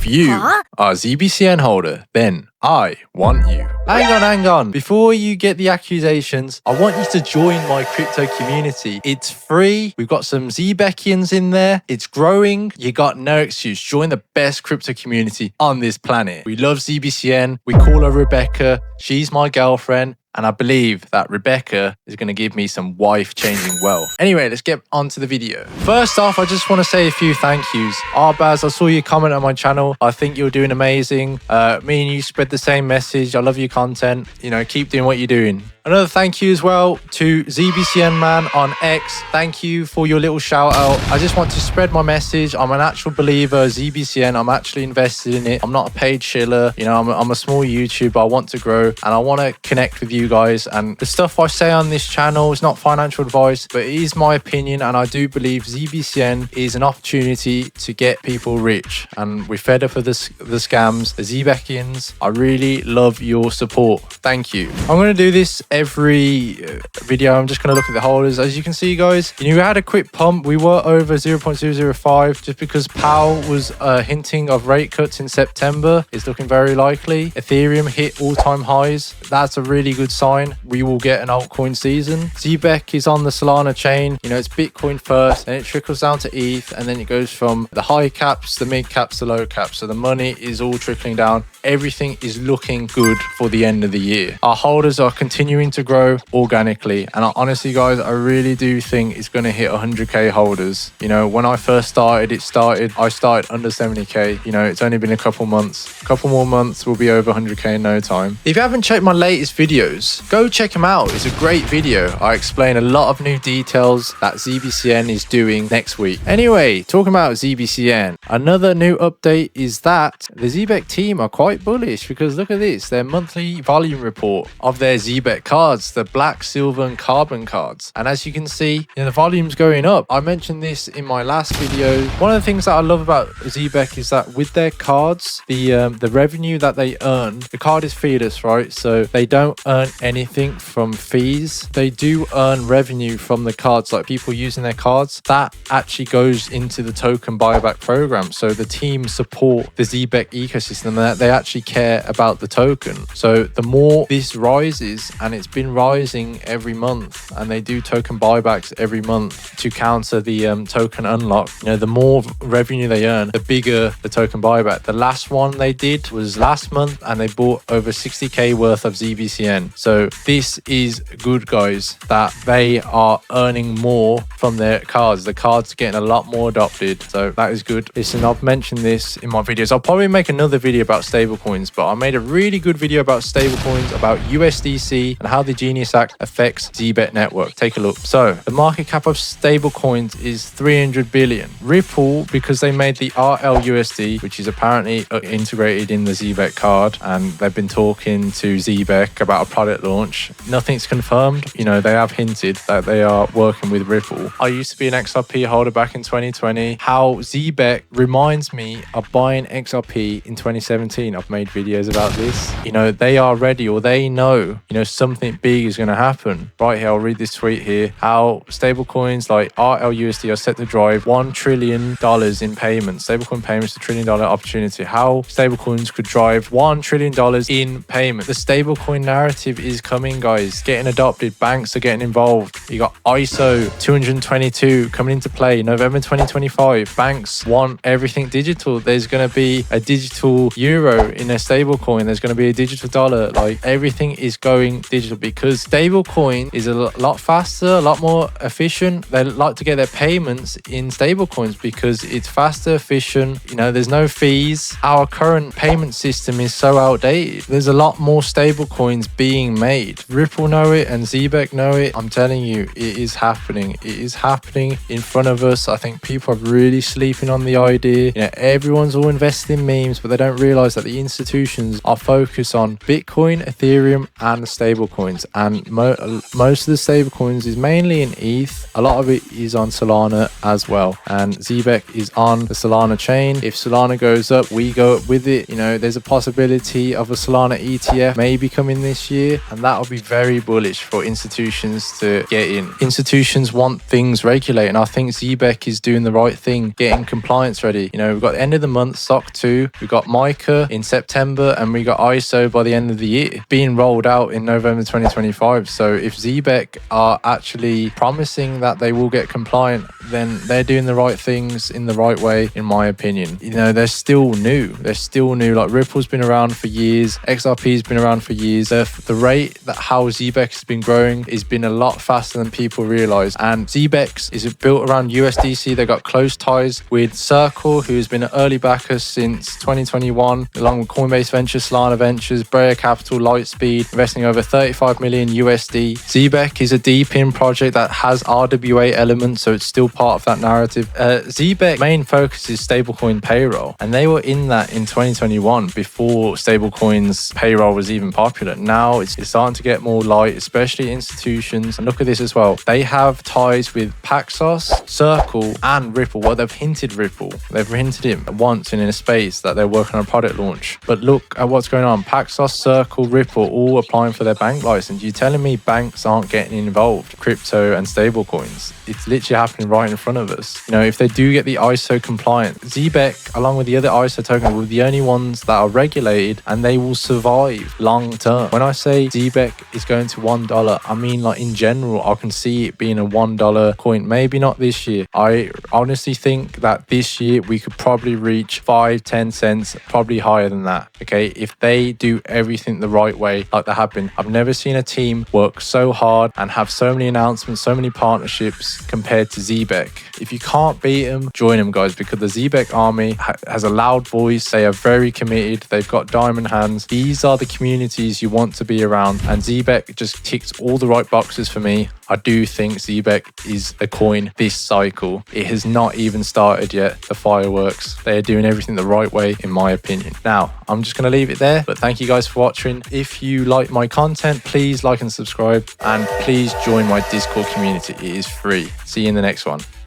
If you are a ZBCN holder, then I want you. Hang on. Before you get the accusations, I want you to join my crypto community. It's free. We've got some ZBCNs in there. It's growing. You got no excuse. Join the best crypto community on this planet. We love ZBCN. We call her Rebecca. She's my girlfriend. And I believe that Rebecca is going to give me some wife-changing wealth. Anyway, let's get on to the video. First off, I just want to say a few thank yous. Arbaz, I saw you comment on my channel. I think you're doing amazing. Me and you spread the same message. I love your content. You know, keep doing what you're doing. Another thank you as well to ZBCN Man on X. Thank you for your little shout out. I just want to spread my message. I'm an actual believer, ZBCN. I'm actually invested in it. I'm not a paid shiller. You know, I'm a small YouTuber. I want to grow and I want to connect with you guys. And the stuff I say on this channel is not financial advice, but it is my opinion. And I do believe ZBCN is an opportunity to get people rich. And we're fed up of the scams, the ZBCNs. I really love your support. Thank you. I'm going to do this every video. I'm just going to look at the holders. As you can see, guys, you know, we had a quick pump. We were over 0.005 just because Powell was hinting of rate cuts in September. It's looking very likely. Ethereum hit all-time highs. That's a really good sign. We will get an altcoin season. ZBEC is on the Solana chain. You know, it's Bitcoin first, and it trickles down to ETH, and then it goes from the high caps, the mid caps, the low caps. So the money is all trickling down. Everything is looking good for the end of the year. Our holders are continuing to grow organically, and honestly, guys, I really do think it's going to hit 100k holders. You know, when I first started, I started under 70k. You know, it's only been a couple months. A couple more months, we'll be over 100k in no time. If you haven't checked my latest videos, go check them out. It's a great video. I explain a lot of new details that ZBCN is doing next week. Anyway, talking about ZBCN, another new update is that the ZBEC team are quite bullish, because look at this, their monthly volume report of their ZBEC cards, the black, silver and carbon cards. And as you can see, you know, the volume's going up. I mentioned this in my last video. One of the things that I love about ZBEC is that with their cards, the revenue that they earn, the card is feeless, right? So they don't earn anything from fees. They do earn revenue from the cards, like people using their cards. That actually goes into the token buyback program. So the team support the ZBEC ecosystem, that they actually care about the token. So the more this rises, and it's been rising every month, and they do token buybacks every month to counter the token unlock, you know, the more revenue they earn, the bigger the token buyback. The last one they did was last month, and they bought over 60k worth of ZBCN. So this is good, guys, that they are earning more from their cards. The cards are getting a lot more adopted, so that is good. Listen, I've mentioned this in my videos. I'll probably make another video about stablecoins, but I made a really good video about stablecoins, about USDC and how the Genius Act affects ZBEC network. Take a look. So the market cap of stablecoins is 300 billion. Ripple, because they made the RLUSD, which is apparently integrated in the ZBEC card, and they've been talking to ZBEC about a product launch. Nothing's confirmed. You know, they have hinted that they are working with Ripple. I used to be an XRP holder back in 2020. How ZBEC reminds me of buying XRP in 2017. I've made videos about this. You know, they are ready, or they know, you know, something big is going to happen. Right here, I'll read this tweet here. How stablecoins like RLUSD are set to drive $1 trillion in payments. Stablecoin payments, $1 trillion opportunity. How stablecoins could drive $1 trillion in payment. The stablecoin narrative is coming, guys. Getting adopted. Banks are getting involved. You got ISO20022 coming into play November 2025. Banks want everything digital. There's going to be a digital euro in a stablecoin. There's going to be a digital dollar. Like, everything is going digital because stablecoin is a lot faster, a lot more efficient. They like to get their payments in stablecoins because it's faster, efficient. You know, there's no fees. Our current payment system is so outdated. There's a lot more stablecoins being made. Ripple know it and ZBEC know it. I'm telling you, it is happening. It is happening in front of us. I think people are really sleeping on the idea. You know, everyone's all invested in memes, but they don't realize that the institutions are focused on Bitcoin, Ethereum, and stablecoins. stablecoins, and most of the stablecoins is mainly in ETH. A lot of it is on Solana as well, and ZBEC is on the Solana chain. If Solana goes up, we go up with it. You know, there's a possibility of a Solana ETF maybe coming this year, and that will be very bullish for institutions to get in. Institutions want things regulated, and I think ZBEC is doing the right thing, getting compliance ready. You know, we've got the end of the month, SOC 2, we've got MICA in September, and we got ISO by the end of the year being rolled out in November 2025. So if ZBEC are actually promising that they will get compliant, then they're doing the right things in the right way, in my opinion. You know, they're still new. Like Ripple's been around for years, XRP's been around for years. The rate that how ZBEC has been growing has been a lot faster than people realize. And ZBEC is built around USDC. They got close ties with Circle, who's been an early backer since 2021, along with Coinbase Ventures, Solana Ventures, Brea Capital, Lightspeed, investing over 35 million USD. ZBEC is a deep in project that has RWA elements, so it's still part of that narrative. ZBEC main focus is stablecoin payroll, and they were in that in 2021 before stablecoins payroll was even popular. Now it's starting to get more light, especially institutions. And look at this as well. They have ties with Paxos, Circle, and Ripple. Well, they've hinted Ripple. They've hinted it once in a space that they're working on a product launch. But look at what's going on. Paxos, Circle, Ripple, all applying for their bank license. You're telling me banks aren't getting involved? Crypto and stablecoins. It's literally happening right in front of us. You know, if they do get the ISO compliant, ZBEC, along with the other ISO tokens, will be the only ones that are regulated, and they will survive long term. When I say ZBEC is going to $1, I mean like in general, I can see it being a $1 coin. Maybe not this year. I honestly think that this year we could probably reach 5-10 cents, probably higher than that. Okay, if they do everything the right way like they have been. I've never seen a team work so hard and have so many announcements, so many partnerships compared to ZBEC. If you can't beat them, join them, guys, because the ZBEC army has a loud voice. They are very committed. They've got diamond hands. These are the communities you want to be around, and ZBEC just ticks all the right boxes for me. I do think ZBEC is a coin this cycle. It has not even started yet, the fireworks. They are doing everything the right way, in my opinion. Now, I'm just going to leave it there, but thank you guys for watching. If you like my content, please like and subscribe, and please join my Discord community. It is free. See you in the next one.